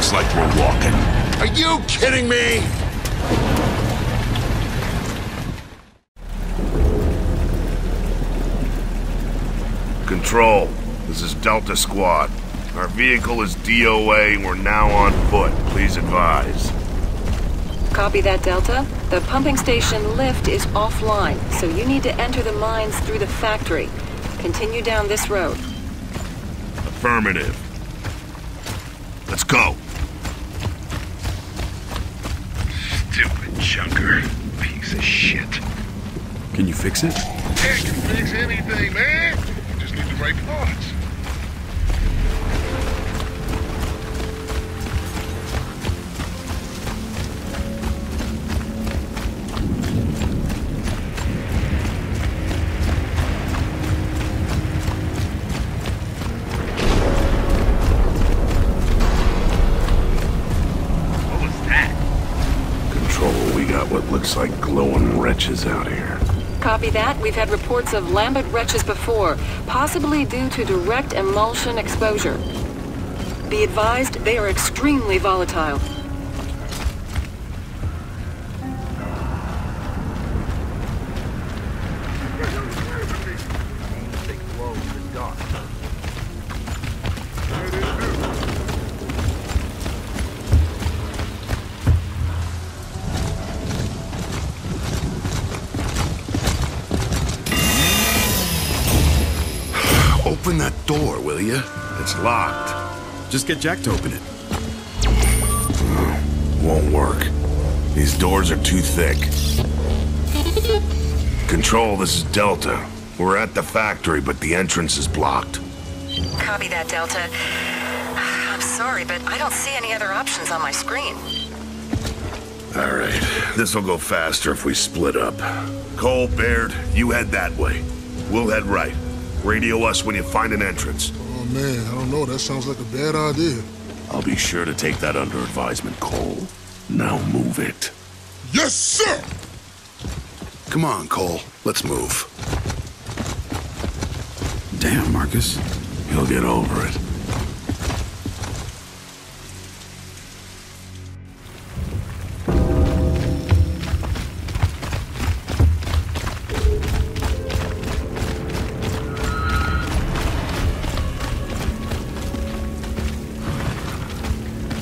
looks like we're walking. Are you kidding me? Control, this is Delta Squad. Our vehicle is DOA and we're now on foot. Please advise. Copy that, Delta. The pumping station lift is offline, so you need to enter the mines through the factory. Continue down this road. Affirmative. Let's go. Stupid junker. Piece of shit. Can you fix it? Can't fix anything, man. You just need the right parts. What looks like glowing wretches out here. Copy that. We've had reports of lambent wretches before, possibly due to direct emulsion exposure. Be advised, they are extremely volatile. Open that door, will you? It's locked. Just get Jack to open it. Won't work. These doors are too thick. Control, this is Delta. We're at the factory, but the entrance is blocked. Copy that, Delta. I'm sorry, but I don't see any other options on my screen. All right. This'll go faster if we split up. Cole, Baird, you head that way. We'll head right. Radio us when you find an entrance. Oh man, I don't know. That sounds like a bad idea. I'll be sure to take that under advisement, Cole. Now move it. Yes, sir! Come on, Cole. Let's move. Damn, Marcus. You'll get over it.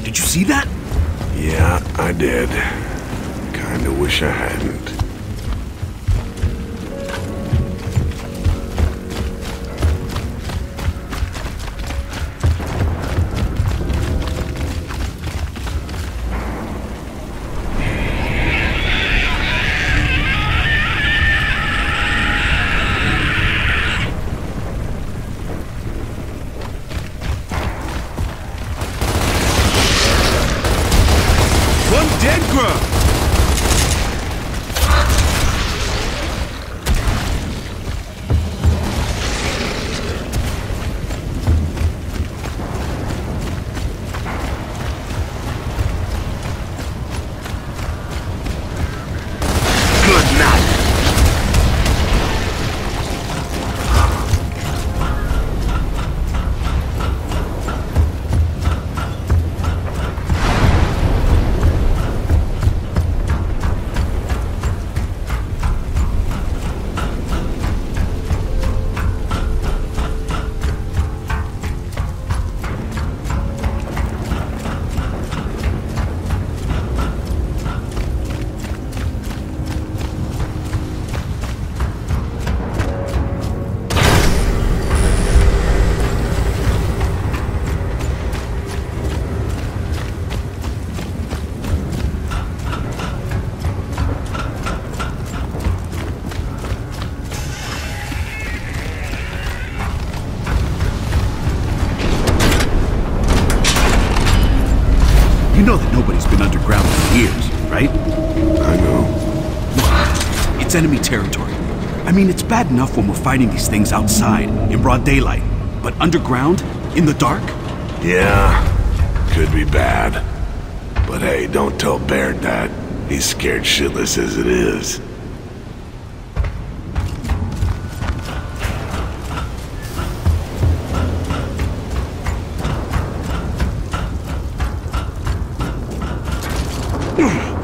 Did you see that? Yeah, I did. Kinda wish I hadn't. Dead grub! Good night. You know that nobody's been underground for years, right? I know. It's enemy territory. I mean, it's bad enough when we're fighting these things outside, in broad daylight. But underground? In the dark? Yeah, could be bad. But hey, don't tell Baird that. He's scared shitless as it is. Ugh.